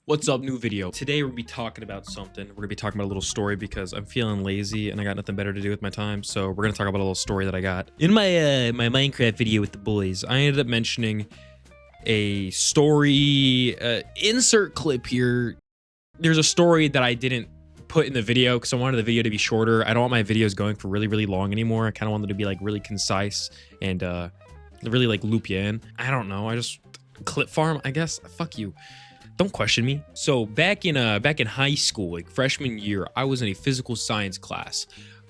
What's up, new video. Today we're gonna be talking about something. We're gonna be talking about a little story because I'm feeling lazy and I got nothing better to do with my time. So we're gonna talk about a little story that I got. In my my Minecraft video with the boys, I ended up mentioning a story, insert clip here. There's a story that I didn't put in the video because I wanted the video to be shorter. I don't want my videos going for really long anymore. I kind of wanted to be like really concise and really like loop you in. I don't know. I just clip farm, I guess. Fuck you. Don't question me. So back in high school, like freshman year, I was in a physical science class.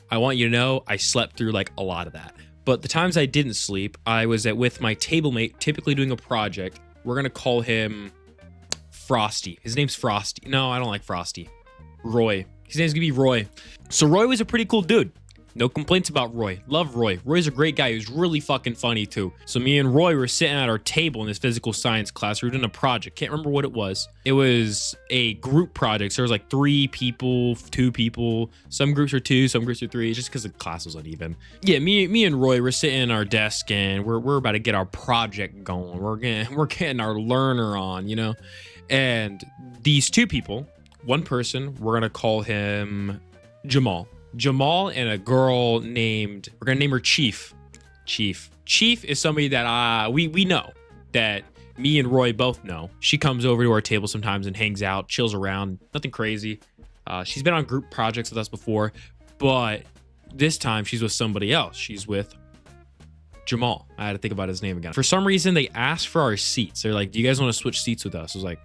I want you to know I slept through like a lot of that. But the times I didn't sleep, I was with my table mate, typically doing a project. We're gonna call him Frosty. His name's Frosty. No, I don't like Frosty. Roy. His name's gonna be Roy. So Roy was a pretty cool dude. No complaints about Roy. Love Roy. Roy's a great guy. He was really fucking funny too. So me and Roy were sitting at our table in this physical science class. We were doing a project. Can't remember what it was. It was a group project. So there was like 3 people, 2 people. Some groups are 2, some groups are 3. Just because the class was uneven. Yeah, me and Roy were sitting in our desk and we're about to get our project going. We're getting our learner on, you know. And these 2 people, one person, we're gonna call him Jamal. Jamal and a girl named, we're gonna name her Chief. Chief is somebody that we know, that me and Roy both know. She comes over to our table sometimes and hangs out, chills around, nothing crazy. She's been on group projects with us before, but this time she's with somebody else. She's with Jamal. I had to think about his name again. For some reason, they asked for our seats. They're like, do you guys want to switch seats with us? I was like,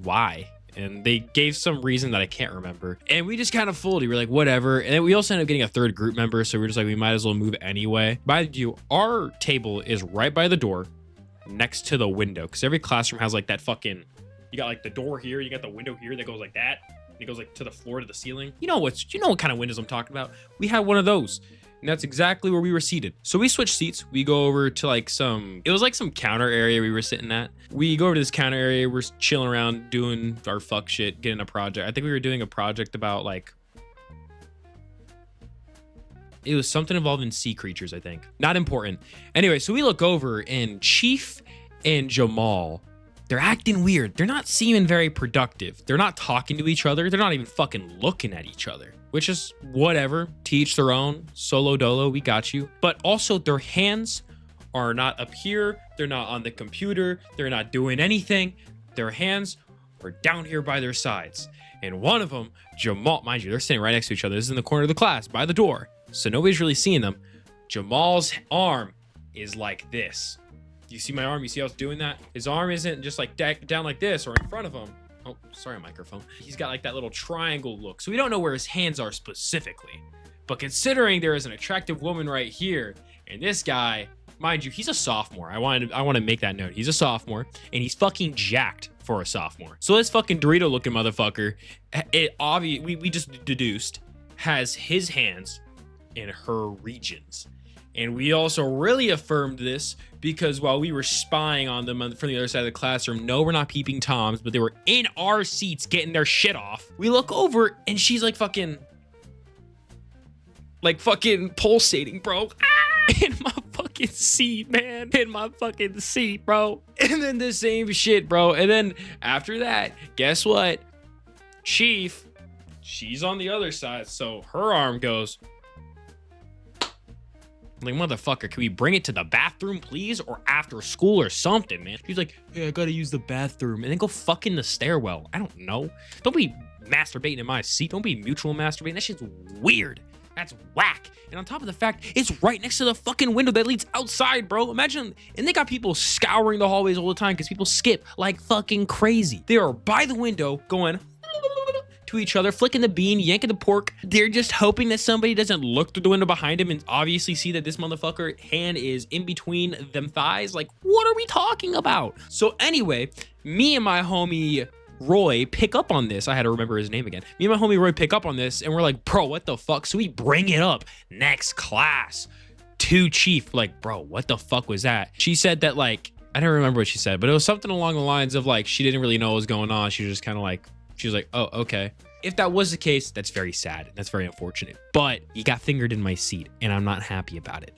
why? And they gave some reason that I can't remember. And we just kind of folded. We were like, whatever. And then we also ended up getting a 3rd group member. So we are just like, we might as well move anyway. Mind you, our table is right by the door next to the window. Because every classroom has like that fucking, you got like the door here. You got the window here that goes like that. And it goes like to the floor, to the ceiling. You know what kind of windows I'm talking about? We had one of those. And that's exactly where we were seated. So we switched seats. We go over to like it was like some counter area we were sitting at. We go over to this counter area. We're chilling around doing our fuck shit, getting a project. I think we were doing a project about like, it was something involving sea creatures, I think. Not important. Anyway, so we look over and Chief and Jamal, they're acting weird. They're not seeming very productive. They're not talking to each other. They're not even fucking looking at each other. Which is whatever, to each their own, solo dolo, we got you. But also their hands are not up here. They're not on the computer. They're not doing anything. Their hands are down here by their sides. And one of them, Jamal, mind you, they're sitting right next to each other. This is in the corner of the class by the door. So nobody's really seeing them. Jamal's arm is like this. You see my arm? You see how it's doing that? His arm isn't just like down like this or in front of him. Oh, sorry, microphone. He's got like that little triangle look. So we don't know where his hands are specifically. But considering there is an attractive woman right here, and this guy, mind you, he's a sophomore. I want to make that note. He's a sophomore, and he's fucking jacked for a sophomore. So this fucking Dorito looking motherfucker, we just deduced, has his hands in her regions. And we also really affirmed this because while we were spying on them from the other side of the classroom, no, we're not peeping Toms, but they were in our seats getting their shit off. We look over and she's like fucking pulsating, bro. In my fucking seat, man. In my fucking seat, bro. And then the same shit, bro. And then after that, guess what? Chief, she's on the other side. So her arm goes, like, motherfucker, can we bring it to the bathroom, please? Or after school or something, man. She's like, yeah, I gotta use the bathroom. And then go fuck in the stairwell. I don't know. Don't be masturbating in my seat. Don't be mutual masturbating. That shit's weird. That's whack. And on top of the fact, it's right next to the fucking window that leads outside, bro. Imagine, and they got people scouring the hallways all the time because people skip like fucking crazy. They are by the window going to each other, flicking the bean, yanking the pork. They're just hoping that somebody doesn't look through the window behind him and obviously see that this motherfucker hand is in between them thighs. Like, what are we talking about? So anyway, me and my homie Roy pick up on this. I had to remember his name again. Me and my homie Roy pick up on this and we're like, bro, what the fuck? So we bring it up next class to Chief. Like, bro, what the fuck was that? She said that, like, I don't remember what she said, but it was something along the lines of like, she didn't really know what was going on. She was just kind of like, she was like, oh, okay. If that was the case, that's very sad. That's very unfortunate. But he got fingered in my seat, and I'm not happy about it.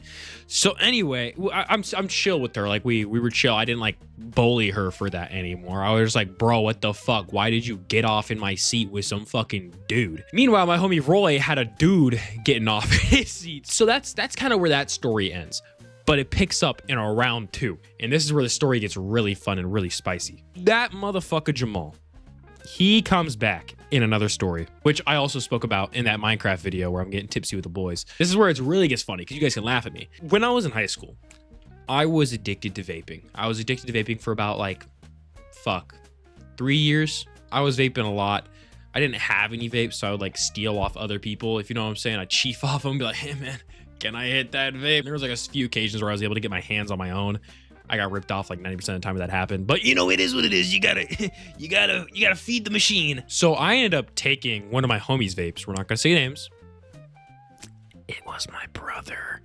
So anyway, I'm chill with her. Like we were chill. I didn't like bully her for that anymore. I was like, bro, what the fuck? Why did you get off in my seat with some fucking dude? Meanwhile, my homie Roy had a dude getting off his seat. So that's kind of where that story ends. But it picks up in a round 2. And this is where the story gets really fun and really spicy. That motherfucker Jamal, he comes back in another story, which I also spoke about in that Minecraft video where I'm getting tipsy with the boys. This is where it really gets funny because you guys can laugh at me. When I was in high school, I was addicted to vaping. I was addicted to vaping for about 3 years. I was vaping a lot. I didn't have any vapes, so I would like steal off other people. If you know what I'm saying, I'd chief off them and be like, hey man, can I hit that vape? There was like a few occasions where I was able to get my hands on my own. I got ripped off like 90% of the time that happened, but you know, it is what it is. You gotta feed the machine. So I ended up taking one of my homies' vapes. We're not gonna say names. It was my brother.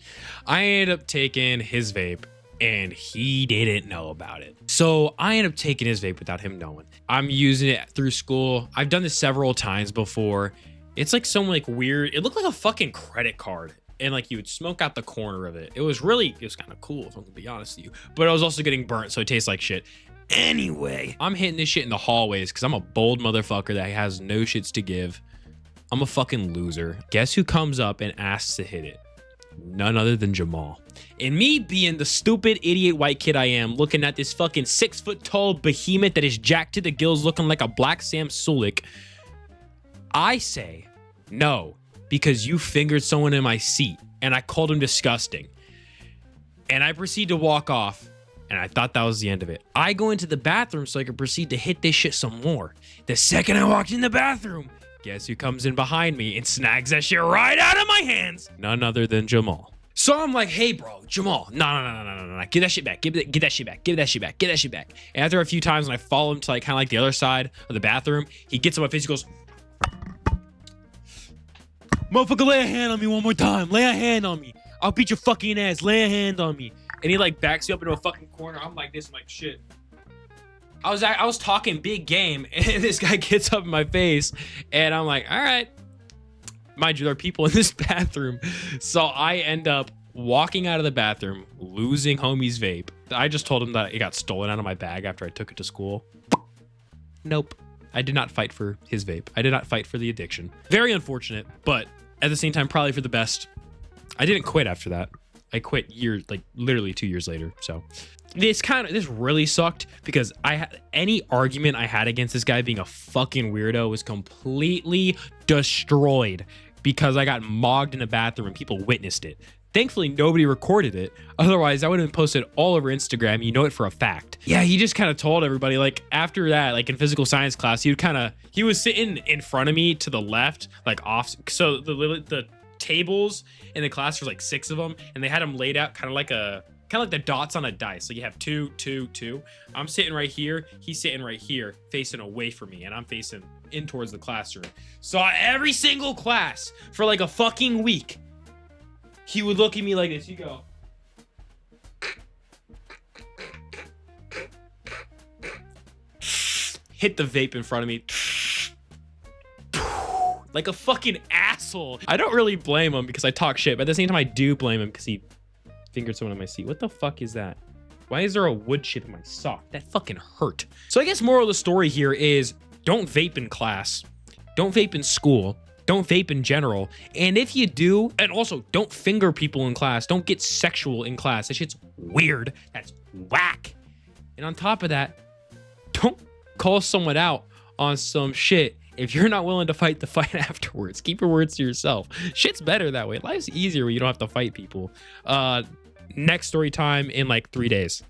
I ended up taking his vape and he didn't know about it. So I ended up taking his vape without him knowing. I'm using it through school. I've done this several times before. It's like some like weird, it looked like a fucking credit card. And like you would smoke out the corner of it. It was kind of cool, if I'm gonna be honest with you. But I was also getting burnt, so it tastes like shit. Anyway, I'm hitting this shit in the hallways because I'm a bold motherfucker that has no shits to give. I'm a fucking loser. Guess who comes up and asks to hit it? None other than Jamal. And me being the stupid idiot white kid I am, looking at this fucking 6 foot tall behemoth that is jacked to the gills looking like a black Sam Sulik, I say no. Because you fingered someone in my seat and I called him disgusting. And I proceed to walk off and I thought that was the end of it. I go into the bathroom so I can proceed to hit this shit some more. The second I walked in the bathroom, guess who comes in behind me and snags that shit right out of my hands? None other than Jamal. So I'm like, hey bro, Jamal, no, give that shit back, give that shit back, give that shit back, give that shit back. And after a few times when I follow him to like kind of like the other side of the bathroom, he gets on my face, he goes, motherfucker, lay a hand on me one more time. Lay a hand on me. I'll beat your fucking ass. Lay a hand on me. And he like backs you up into a fucking corner. I'm like this. I'm like, shit. I was talking big game and this guy gets up in my face and I'm like, all right. Mind you, there are people in this bathroom. So I end up walking out of the bathroom, losing homie's vape. I just told him that it got stolen out of my bag after I took it to school. Nope. I did not fight for his vape. I did not fight for the addiction. Very unfortunate, but at the same time, probably for the best. I didn't quit after that. I quit literally 2 years later. So this really sucked because any argument I had against this guy being a fucking weirdo was completely destroyed because I got mogged in the bathroom and people witnessed it. Thankfully, nobody recorded it. Otherwise, I would have been posted all over Instagram. You know it for a fact. Yeah, he just kind of told everybody, like, after that, like in physical science class, he was sitting in front of me to the left, like off. So the tables in the class, there's like 6 of them, and they had them laid out kind of like the dots on a dice. So you have 2, 2, 2. I'm sitting right here. He's sitting right here, facing away from me, and I'm facing in towards the classroom. So every single class for like a fucking week, he would look at me like this. He'd go. Hit the vape in front of me. Like a fucking asshole. I don't really blame him because I talk shit, but at the same time, I do blame him because he fingered someone in my seat. What the fuck is that? Why is there a wood chip in my sock? That fucking hurt. So I guess moral of the story here is don't vape in class. Don't vape in school. Don't vape in general. And if you do, and also don't finger people in class. Don't get sexual in class. That shit's weird. That's whack. And on top of that, don't call someone out on some shit if you're not willing to fight the fight afterwards. Keep your words to yourself. Shit's better that way. Life's easier when you don't have to fight people. Next story time in like 3 days.